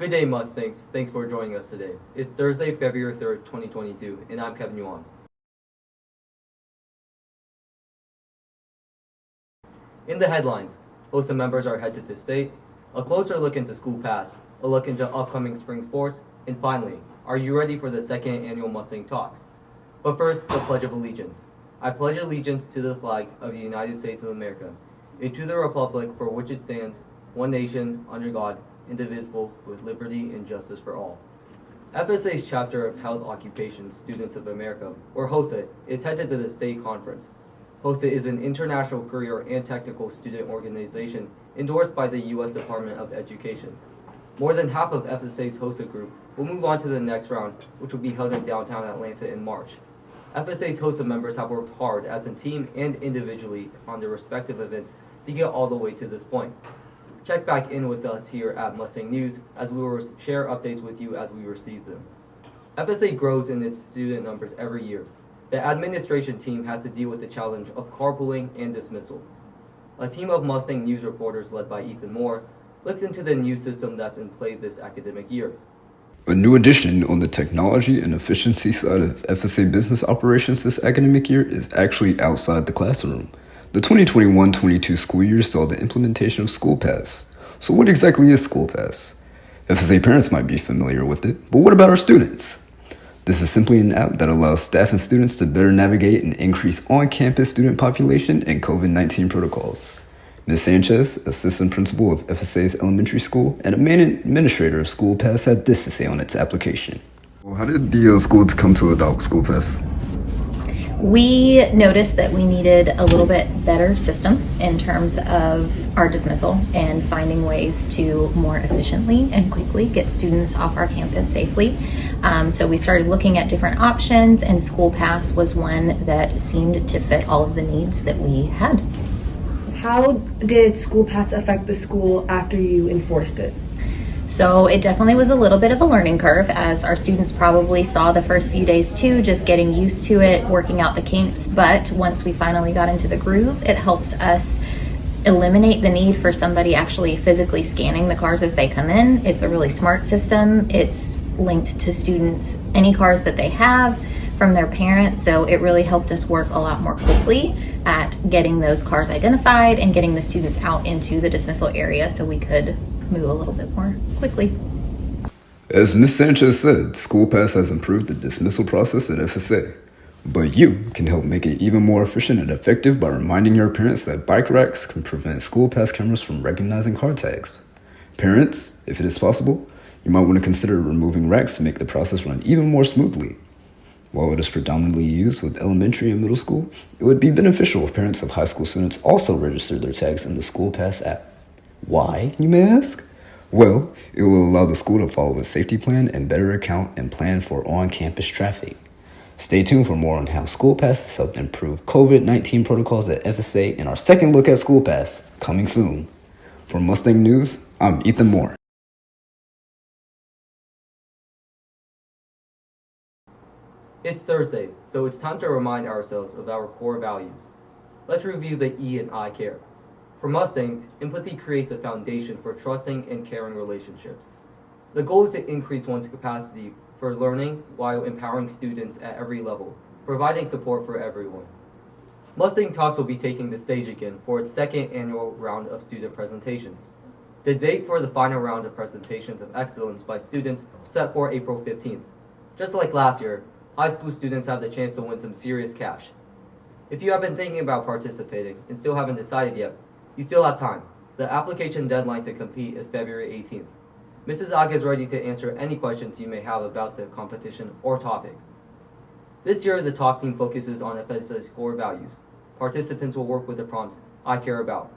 Good day, Mustangs. Thanks for joining us today. It's Thursday, February 3rd, 2022, and I'm Kevin Yuan. In the headlines, HOSA members are headed to state, a closer look into school pass, a look into upcoming spring sports, and finally, are you ready for the second annual Mustang Talks? But first, the Pledge of Allegiance. I pledge allegiance to the flag of the United States of America, and to the republic for which it stands, one nation, under God, indivisible, with liberty and justice for all. FSA's chapter of Health Occupation Students of America, or HOSA, is headed to the state conference. HOSA is an international career and technical student organization endorsed by the U.S. Department of Education. More than half of FSA's HOSA group will move on to the next round, which will be held in downtown Atlanta in March. FSA's HOSA members have worked hard as a team and individually on their respective events to get all the way to this point. Check back in with us here at Mustang News as we will share updates with you as we receive them. FSA grows in its student numbers every year. The administration team has to deal with the challenge of carpooling and dismissal. A team of Mustang News reporters led by Ethan Moore looks into the new system that's in play this academic year. A new addition on the technology and efficiency side of FSA business operations this academic year is actually outside the classroom. The 2021-22 school year saw the implementation of School Pass. So what exactly is School Pass? FSA parents might be familiar with it, but what about our students? This is simply an app that allows staff and students to better navigate an increase on-campus student population and COVID-19 protocols. Ms. Sanchez, assistant principal of FSA's elementary school and a main administrator of School Pass, had this to say on its application. Well, how did the schools come to adopt School Pass? We noticed that we needed a little bit better system in terms of our dismissal and finding ways to more efficiently and quickly get students off our campus safely. So we started looking at different options, and School Pass was one that seemed to fit all of the needs that we had. How did School Pass affect the school after you enforced it? So it definitely was a little bit of a learning curve, as our students probably saw the first few days too, just getting used to it, working out the kinks. But once we finally got into the groove, it helps us eliminate the need for somebody actually physically scanning the cars as they come in. It's a really smart system. It's linked to students, any cars that they have from their parents. So it really helped us work a lot more quickly at getting those cars identified and getting the students out into the dismissal area so we could move a little bit more quickly. As Ms. Sanchez said, School Pass has improved the dismissal process at FSA. But you can help make it even more efficient and effective by reminding your parents that bike racks can prevent School Pass cameras from recognizing car tags. Parents, if it is possible, you might want to consider removing racks to make the process run even more smoothly. While it is predominantly used with elementary and middle school, it would be beneficial if parents of high school students also registered their tags in the School Pass app. Why, you may ask? Well, it will allow the school to follow a safety plan and better account and plan for on-campus traffic. Stay tuned for more on how School Pass has helped improve COVID-19 protocols at FSA in our second look at School Pass, coming soon. For Mustang News, I'm Ethan Moore. It's Thursday, so it's time to remind ourselves of our core values. Let's review the E in I care. For Mustangs, empathy creates a foundation for trusting and caring relationships. The goal is to increase one's capacity for learning while empowering students at every level, providing support for everyone. Mustang Talks will be taking the stage again for its second annual round of student presentations. The date for the final round of presentations of excellence by students is set for April 15th. Just like last year, high school students have the chance to win some serious cash. If you have been thinking about participating and still haven't decided yet, you still have time. The application deadline to compete is February 18th. Mrs. Aga is ready to answer any questions you may have about the competition or topic. This year, the talk theme focuses on FSA's core values. Participants will work with the prompt, I care about.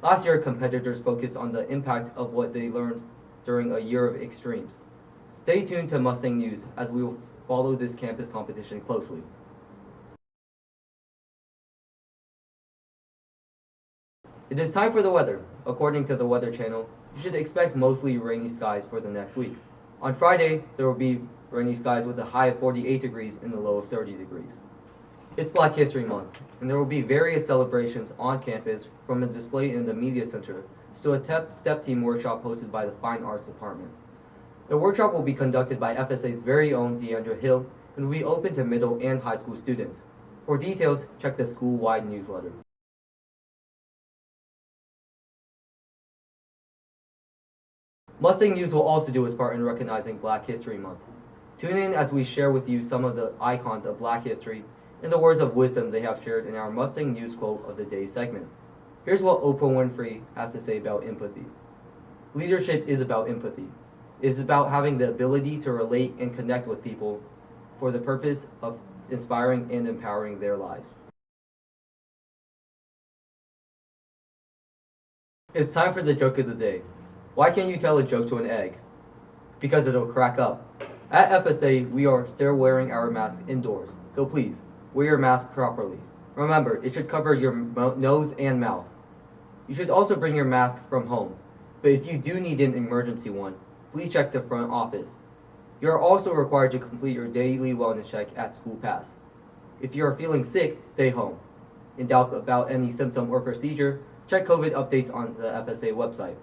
Last year, competitors focused on the impact of what they learned during a year of extremes. Stay tuned to Mustang News as we will follow this campus competition closely. It is time for the weather. According to the Weather Channel, you should expect mostly rainy skies for the next week. On Friday, there will be rainy skies with a high of 48 degrees and a low of 30 degrees. It's Black History Month, and there will be various celebrations on campus, from a display in the Media Center to a step team workshop hosted by the Fine Arts Department. The workshop will be conducted by FSA's very own Deandra Hill and will be open to middle and high school students. For details, check the school-wide newsletter. Mustang News will also do its part in recognizing Black History Month. Tune in as we share with you some of the icons of Black history and the words of wisdom they have shared in our Mustang News Quote of the Day segment. Here's what Oprah Winfrey has to say about empathy. Leadership is about empathy. It is about having the ability to relate and connect with people for the purpose of inspiring and empowering their lives. It's time for the joke of the day. Why can't you tell a joke to an egg? Because it'll crack up. At FSA, we are still wearing our masks indoors, so please, wear your mask properly. Remember, it should cover your nose and mouth. You should also bring your mask from home, but if you do need an emergency one, please check the front office. You are also required to complete your daily wellness check at School Pass. If you are feeling sick, stay home. In doubt about any symptom or procedure, check COVID updates on the FSA website.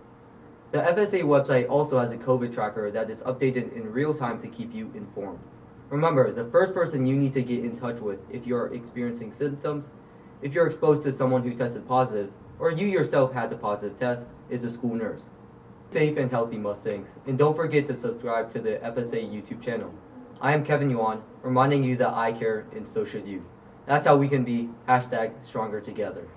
The FSA website also has a COVID tracker that is updated in real time to keep you informed. Remember, the first person you need to get in touch with if you are experiencing symptoms, if you're exposed to someone who tested positive, or you yourself had a positive test, is a school nurse. Safe and healthy Mustangs, and don't forget to subscribe to the FSA YouTube channel. I am Kevin Yuan, reminding you that I care and so should you. That's how we can be #stronger together.